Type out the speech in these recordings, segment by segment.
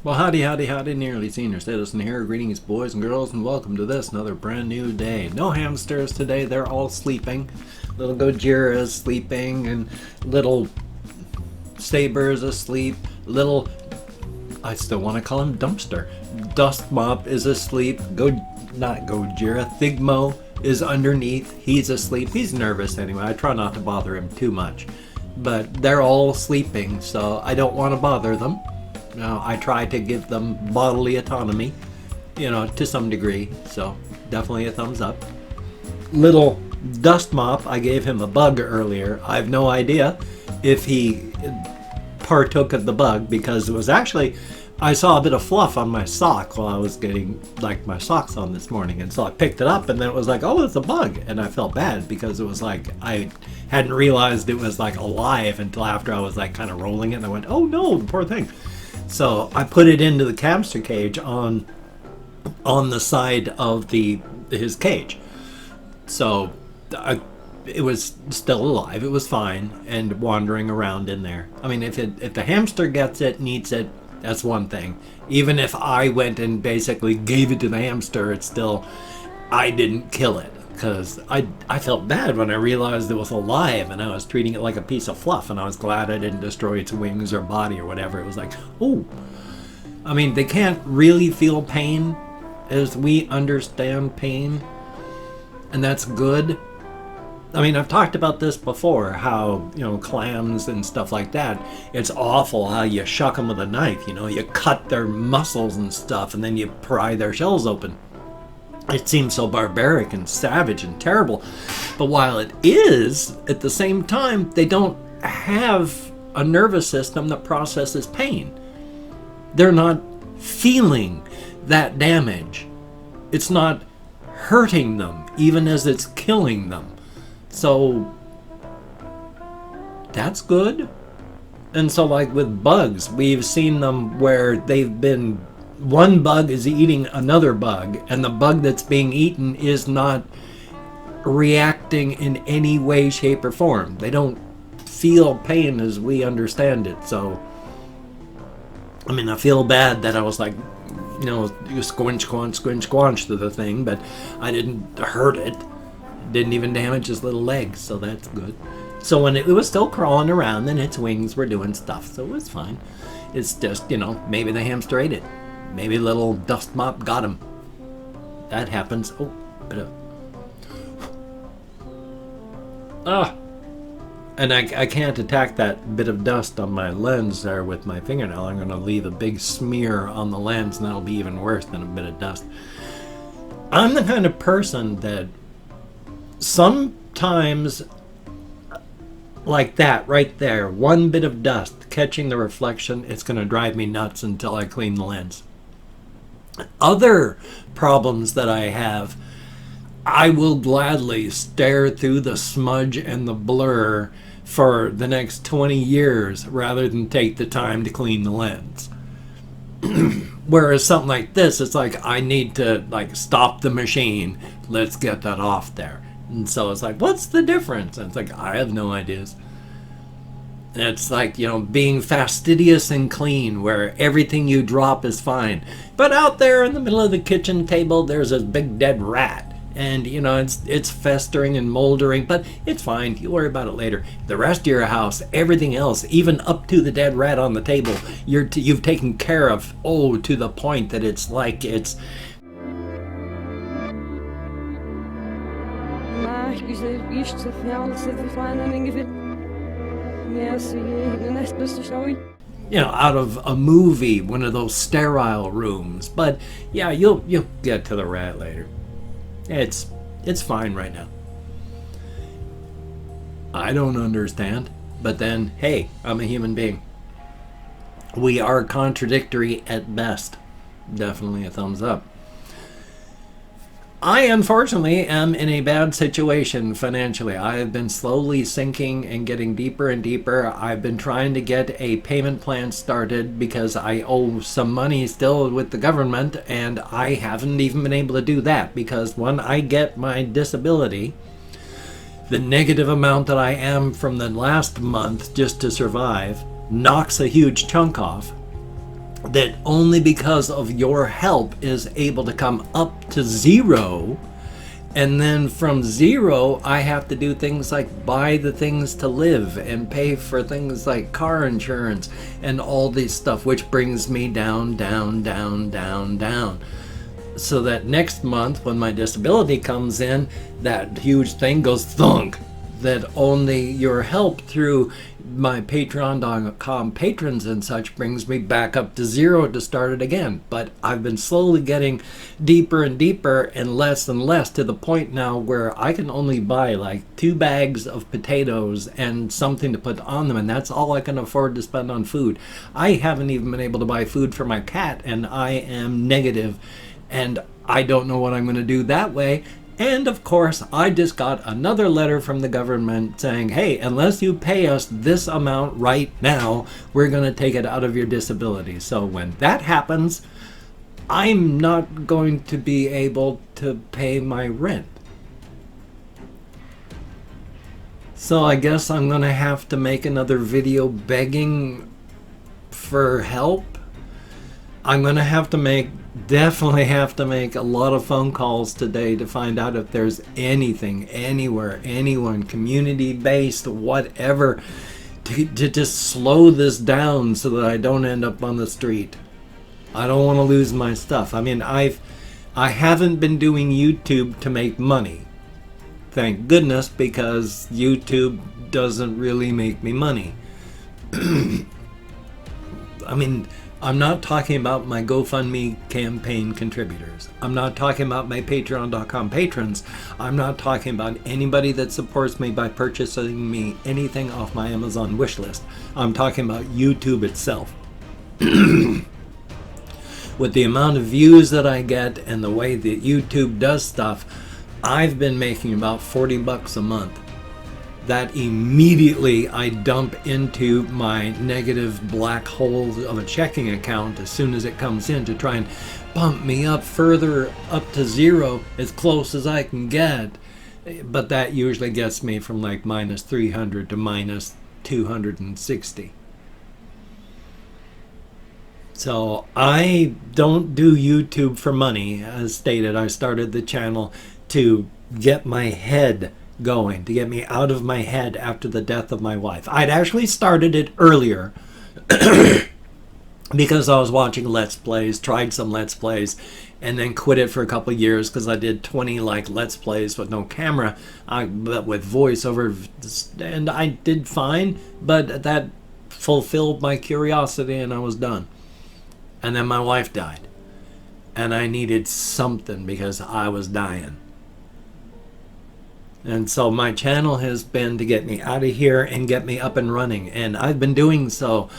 Well, howdy, howdy, howdy, nearly senior citizen here. Greetings, boys and girls, and welcome to this, another brand new day. No hamsters today, they're all sleeping. Little Gojira is sleeping, and little Saber is asleep. Little, I still want to call him Dumpster. Dust Mop is asleep. Not Gojira, Thigmo is underneath. He's asleep. He's nervous anyway. I try not to bother him too much. But they're all sleeping, so I don't want to bother them. I try to give them bodily autonomy, to some degree, so definitely a thumbs up. Little Dust Mop, I gave him a bug earlier. I have no idea if he partook of the bug, because it was actually, I saw a bit of fluff on my sock while I was getting my socks on this morning, and so I picked it up, and then it was like, oh, it's a bug, and I felt bad because it was like, I hadn't realized it was alive until after I was kind of rolling it, and I went, oh no, the poor thing. So I put it into the hamster cage on the side of his cage. So it was still alive. It was fine and wandering around in there. I mean, if the hamster gets it and eats it, that's one thing. Even if I went and basically gave it to the hamster, it's still, I didn't kill it. Because I felt bad when I realized it was alive and I was treating it like a piece of fluff, and I was glad I didn't destroy its wings or body or whatever. It was like, oh. I mean, they can't really feel pain as we understand pain, and that's good. I mean, I've talked about this before, how, clams and stuff like that, it's awful how you shuck them with a knife, you cut their muscles and stuff, and then you pry their shells open. It seems so barbaric and savage and terrible. But while it is, at the same time, they don't have a nervous system that processes pain. They're not feeling that damage. It's not hurting them, even as it's killing them. So, that's good. And so with bugs, we've seen them where they've been, one bug is eating another bug, and the bug that's being eaten is not reacting in any way, shape, or form. They don't feel pain as we understand it. So, I mean, I feel bad that I was you squinch, squanch to the thing, but I didn't hurt it. Didn't even damage his little legs, so that's good. So when it was still crawling around, and its wings were doing stuff, so it was fine. It's just, maybe the hamster ate it. Maybe little Dust Mop got him. That happens. Oh, and I can't attack that bit of dust on my lens there with my fingernail. I'm going to leave a big smear on the lens, and that'll be even worse than a bit of dust. I'm the kind of person that sometimes, like that right there, one bit of dust catching the reflection, it's going to drive me nuts until I clean the lens. Other problems that I have, I will gladly stare through the smudge and the blur for the next 20 years rather than take the time to clean the lens. Whereas something like this, it's like I need to stop the machine, let's get that off there. And so it's like, what's the difference? And it's like, I have no ideas. It's like, being fastidious and clean, where everything you drop is fine. But out there in the middle of the kitchen table, there's a big dead rat. And, it's festering and moldering, but it's fine. You worry about it later. The rest of your house, everything else, even up to the dead rat on the table, you've taken care of, to the point that it's like it's... out of a movie, one of those sterile rooms. But yeah, you'll get to the rat later. It's fine right now. I don't understand, but then, hey, I'm a human being. We are contradictory at best. Definitely a thumbs up. I, unfortunately, am in a bad situation financially. I have been slowly sinking and getting deeper and deeper. I've been trying to get a payment plan started because I owe some money still with the government, and I haven't even been able to do that because when I get my disability, the negative amount that I am from the last month just to survive knocks a huge chunk off. that only because of your help is able to come up to zero. And then from zero, I have to do things like buy the things to live and pay for things like car insurance and all this stuff, which brings me down, down, down, down, down. So that next month when my disability comes in, that huge thing goes thunk. That only your help through my Patreon.com patrons and such brings me back up to zero to start it again. But I've been slowly getting deeper and deeper and less to the point now where I can only buy like 2 bags of potatoes and something to put on them, and that's all I can afford to spend on food. I haven't even been able to buy food for my cat, and I am negative, and I don't know what I'm going to do that way. And of course, I just got another letter from the government saying, hey, unless you pay us this amount right now, we're going to take it out of your disability. So when that happens, I'm not going to be able to pay my rent. So I guess I'm going to have to make another video begging for help. I'm going to definitely have to make a lot of phone calls today to find out if there's anything, anywhere, anyone, community-based, whatever, to just slow this down so that I don't end up on the street. I don't want to lose my stuff. I mean, I haven't been doing YouTube to make money. Thank goodness, because YouTube doesn't really make me money. I mean, I'm not talking about my GoFundMe campaign contributors. I'm not talking about my Patreon.com patrons. I'm not talking about anybody that supports me by purchasing me anything off my Amazon wish list. I'm talking about YouTube itself. With the amount of views that I get and the way that YouTube does stuff, I've been making about $40 a month. That immediately I dump into my negative black hole of a checking account as soon as it comes in to try and bump me up further up to zero as close as I can get. But that usually gets me from like minus 300 to minus 260. So I don't do YouTube for money. As stated, I started the channel to get my head going, to get me out of my head after the death of my wife. I'd actually started it earlier because I was watching Let's Plays, tried some Let's Plays, and then quit it for a couple of years because I did 20 like Let's Plays with no camera, but with voiceover, and I did fine, but that fulfilled my curiosity and I was done. And then my wife died, and I needed something because I was dying. And so my channel has been to get me out of here and get me up and running. And I've been doing so.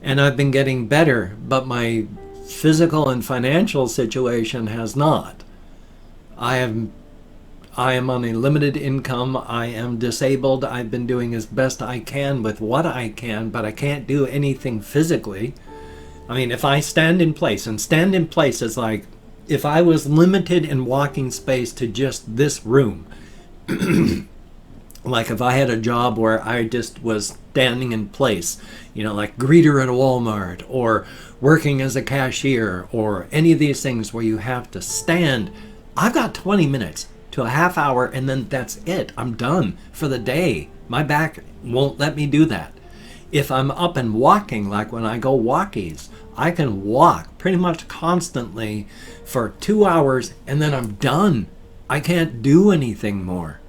And I've been getting better. But my physical and financial situation has not. I am on a limited income. I am disabled. I've been doing as best I can with what I can. But I can't do anything physically. I mean, if I stand in place. And stand in place is like if I was limited in walking space to just this room. Like if I had a job where I just was standing in place, you know, like greeter at a Walmart or working as a cashier or any of these things where you have to stand, I've got 20 minutes to a half hour and then that's it. I'm done for the day. My back won't let me do that. If I'm up and walking, like when I go walkies, I can walk pretty much constantly for 2 hours and then I'm done. I can't do anything more.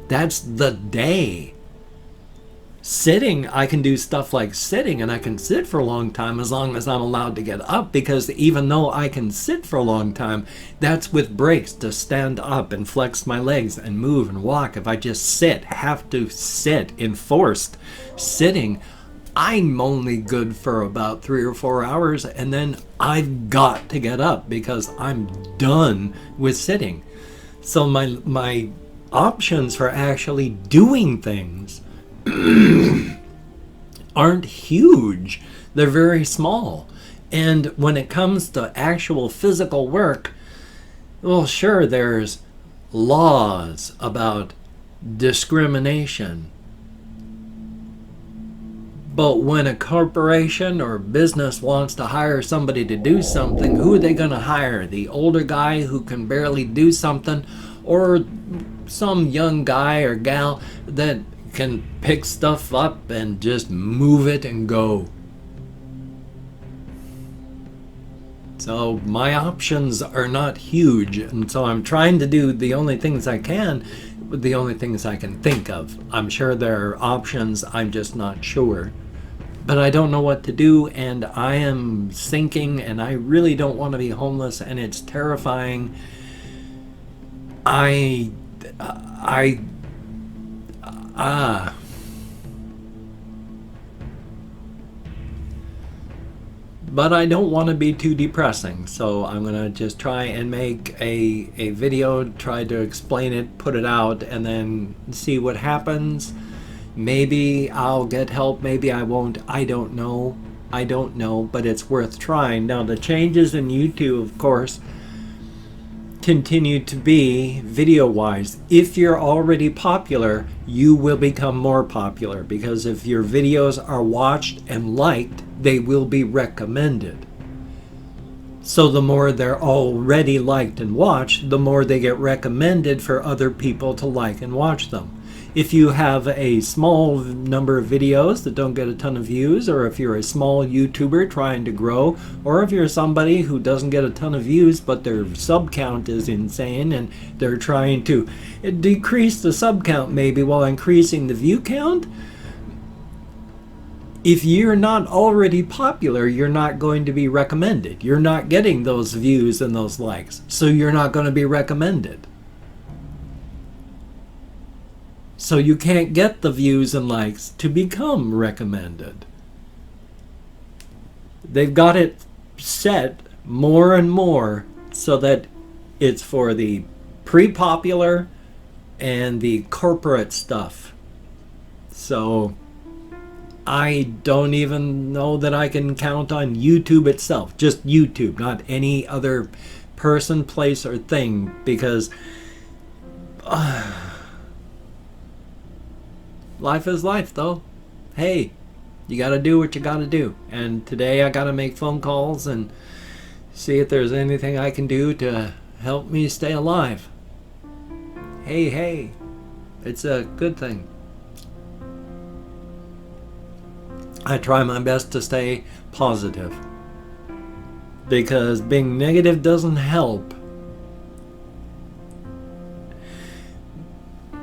That's the day. Sitting, I can do stuff like sitting, and I can sit for a long time as long as I'm allowed to get up, because even though I can sit for a long time, that's with breaks to stand up and flex my legs and move and walk. If I just sit, have to sit, enforced sitting, I'm only good for about 3 or 4 hours, and then I've got to get up because I'm done with sitting. So my options for actually doing things aren't huge. They're very small. And when it comes to actual physical work, well, sure, there's laws about discrimination. But when a corporation or business wants to hire somebody to do something, who are they going to hire? The older guy who can barely do something, or some young guy or gal that can pick stuff up and just move it and go? So my options are not huge, and so I'm trying to do the only things I can with the only things I can think of. I'm sure there are options, I'm just not sure. But I don't know what to do, and I am sinking, and I really don't want to be homeless, and it's terrifying. But I don't want to be too depressing, so I'm going to just try and make a video, try to explain it, put it out, and then see what happens. Maybe I'll get help, maybe I won't. I don't know, but it's worth trying. Now, the changes in YouTube, of course, continue to be video-wise. If you're already popular, you will become more popular, because if your videos are watched and liked, they will be recommended. So the more they're already liked and watched, the more they get recommended for other people to like and watch them. If you have a small number of videos that don't get a ton of views, or if you're a small YouTuber trying to grow, or if you're somebody who doesn't get a ton of views but their sub count is insane and they're trying to decrease the sub count maybe while increasing the view count, if you're not already popular, you're not going to be recommended. You're not getting those views and those likes, so you're not going to be recommended. So you can't get the views and likes to become recommended. They've got it set more and more so that it's for the pre-popular and the corporate stuff. So I don't even know that I can count on YouTube itself, just YouTube, not any other person, place, or thing, because life is life, though. Hey, you gotta do what you gotta do. And today I gotta make phone calls and see if there's anything I can do to help me stay alive. Hey, it's a good thing. I try my best to stay positive, because being negative doesn't help.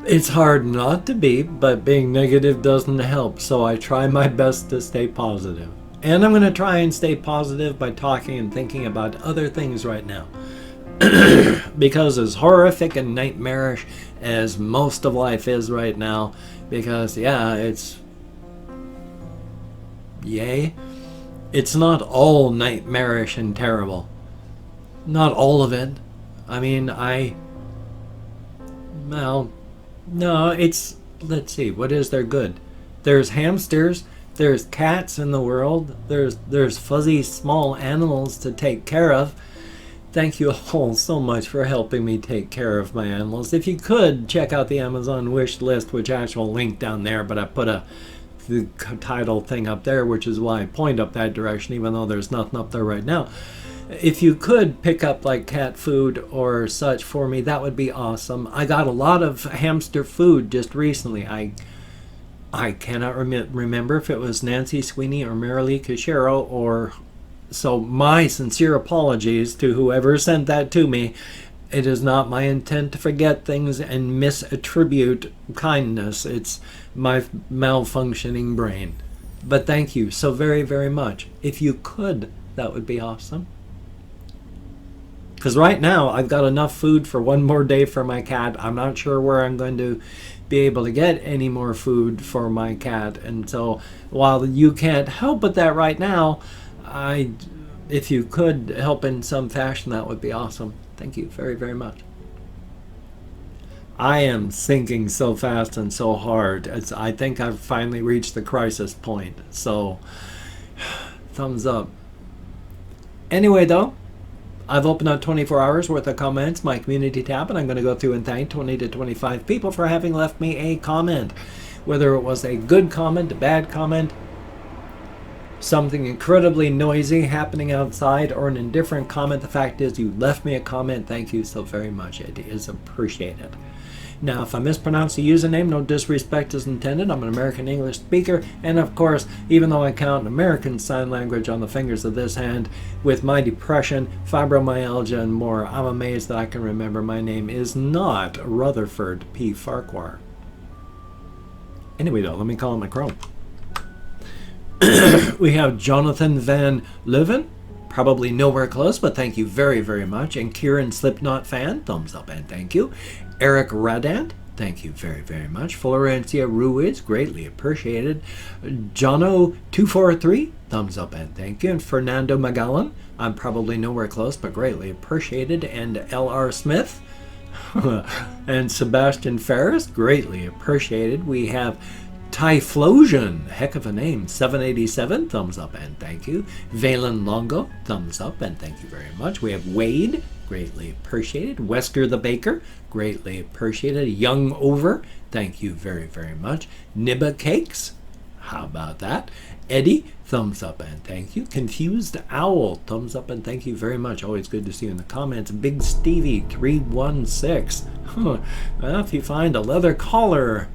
It's hard not to be, but being negative doesn't help, so I try my best to stay positive. And I'm going to try and stay positive by talking and thinking about other things right now. Because as horrific and nightmarish as most of life is right now, because yeah, it's not all nightmarish and terrible. Not all of it. I mean, no, it's, let's see, what is there good? There's hamsters, there's cats in the world, there's fuzzy small animals to take care of. Thank you all so much for helping me take care of my animals. If you could, check out the Amazon wish list, which actual link down there, but I put the title thing up there, which is why I point up that direction, even though there's nothing up there right now. If you could pick up like cat food or such for me, that would be awesome. I got a lot of hamster food just recently. I cannot remember if it was Nancy Sweeney or Marilee Cachero, or so my sincere apologies to whoever sent that to me. It is not my intent to forget things and misattribute kindness. It's my malfunctioning brain. But thank you so very, very much. If you could, that would be awesome. Because right now, I've got enough food for one more day for my cat. I'm not sure where I'm going to be able to get any more food for my cat. And so, while you can't help with that right now, if you could help in some fashion, that would be awesome. Thank you very, very much. I am sinking so fast and so hard. I think I've finally reached the crisis point. So, thumbs up. Anyway, though, I've opened up 24 hours worth of comments, my community tab, and I'm going to go through and thank 20 to 25 people for having left me a comment. Whether it was a good comment, a bad comment, something incredibly noisy happening outside, or an indifferent comment. The fact is, you left me a comment. Thank you so very much. It is appreciated. Now, if I mispronounce the username, no disrespect is intended. I'm an American English speaker, and of course, even though I count American Sign Language on the fingers of this hand, with my depression, fibromyalgia, and more, I'm amazed that I can remember my name is not Rutherford P. Farquhar. Anyway, though, let me call him my Chrome. We have Jonathan Van Leuven, probably nowhere close, but thank you very, very much. And Kieran Slipknot fan, thumbs up and thank you. Eric Radant, thank you very, very much. Florencia Ruiz, greatly appreciated. Jono243, thumbs up and thank you. And Fernando Magallan, I'm probably nowhere close, but greatly appreciated. And LR Smith and Sebastian Ferris, greatly appreciated. We have Typhlosion, heck of a name, 787, thumbs up and thank you. Valen Longo, thumbs up and thank you very much. We have Wade, greatly appreciated. Wesker the Baker, greatly appreciated. Young Over, thank you very, very much. Nibba Cakes, how about that? Eddie, thumbs up and thank you. Confused Owl, thumbs up and thank you very much. Always good to see you in the comments. Big Stevie 316. Well, if you find a leather collar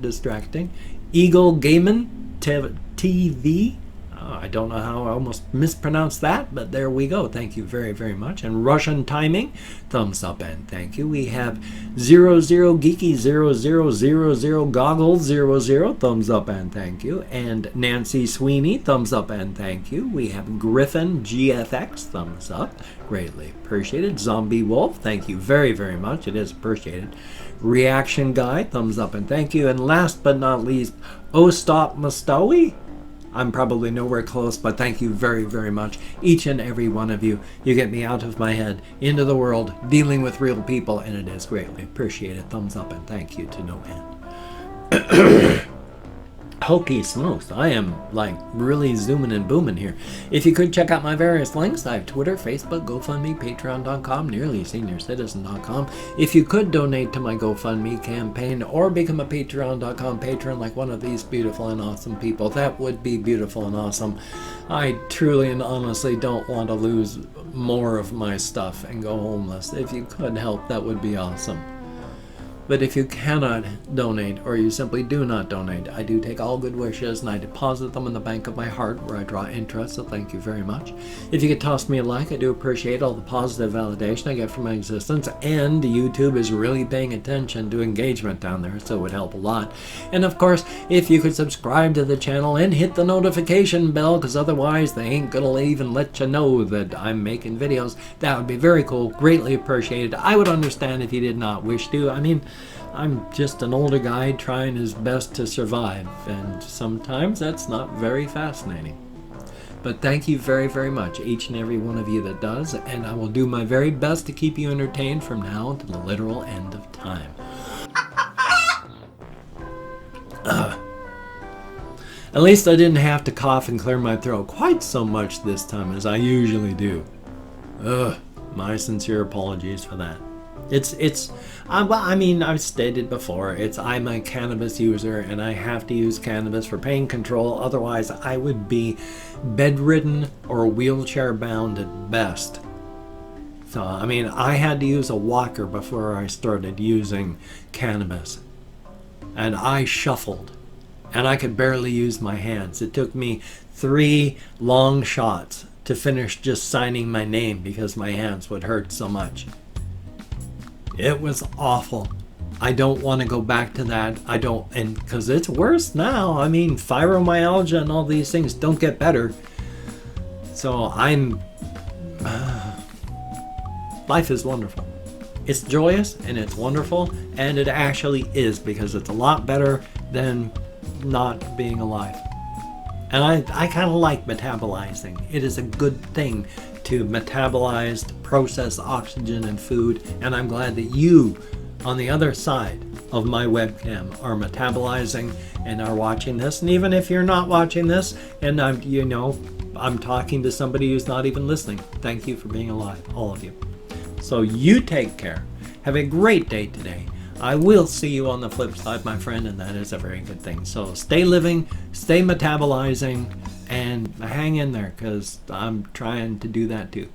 distracting. Eagle Gaiman TV. I don't know how I almost mispronounced that, but there we go. Thank you very, very much. And Russian Timing, thumbs up and thank you. We have 00 Geeky 0000 Goggles 00, thumbs up and thank you. And Nancy Sweeney, thumbs up and thank you. We have Griffin GFX, thumbs up, greatly appreciated. Zombie Wolf, thank you very, very much. It is appreciated. Reaction Guy, thumbs up and thank you. And last but not least, Ostop Mustawi. I'm probably nowhere close, but thank you very, very much, each and every one of you. You get me out of my head, into the world, dealing with real people, and it is greatly appreciated. Thumbs up and thank you to no end. Hokey smokes, I am like really zooming and booming here. If you could check out my various links, I have Twitter, Facebook, GoFundMe, Patreon.com, NearlySeniorCitizen.com. If you could donate to my GoFundMe campaign or become a Patreon.com patron like one of these beautiful and awesome people, that would be beautiful and awesome. I truly and honestly don't want to lose more of my stuff and go homeless. If you could help, that would be awesome. But if you cannot donate, or you simply do not donate, I do take all good wishes and I deposit them in the bank of my heart where I draw interest, so thank you very much. If you could toss me a like, I do appreciate all the positive validation I get from my existence, and YouTube is really paying attention to engagement down there, so it would help a lot. And of course, if you could subscribe to the channel and hit the notification bell, because otherwise they ain't gonna even let you know that I'm making videos, that would be very cool, greatly appreciated. I would understand if you did not wish to. I mean, I'm just an older guy trying his best to survive, and sometimes that's not very fascinating. But thank you very, very much, each and every one of you that does, and I will do my very best to keep you entertained from now to the literal end of time. At least I didn't have to cough and clear my throat quite so much this time as I usually do. My sincere apologies for that. I mean, I've stated before, I'm a cannabis user and I have to use cannabis for pain control, otherwise I would be bedridden or wheelchair bound at best. So, I mean, I had to use a walker before I started using cannabis. And I shuffled. And I could barely use my hands. It took me 3 long shots to finish just signing my name because my hands would hurt so much. It was awful. I don't want to go back to that. I don't, and because it's worse now. I mean, fibromyalgia and all these things don't get better. So life is wonderful. It's joyous and it's wonderful, and it actually is, because it's a lot better than not being alive. And I kind of like metabolizing. It is a good thing to metabolize, to process oxygen and food, and I'm glad that you on the other side of my webcam are metabolizing and are watching this. And even if you're not watching this, and I'm talking to somebody who's not even listening, thank you for being alive, all of you. So you take care. Have a great day today. I will see you on the flip side, my friend, and that is a very good thing. So stay living, stay metabolizing, And hang in there, because I'm trying to do that too.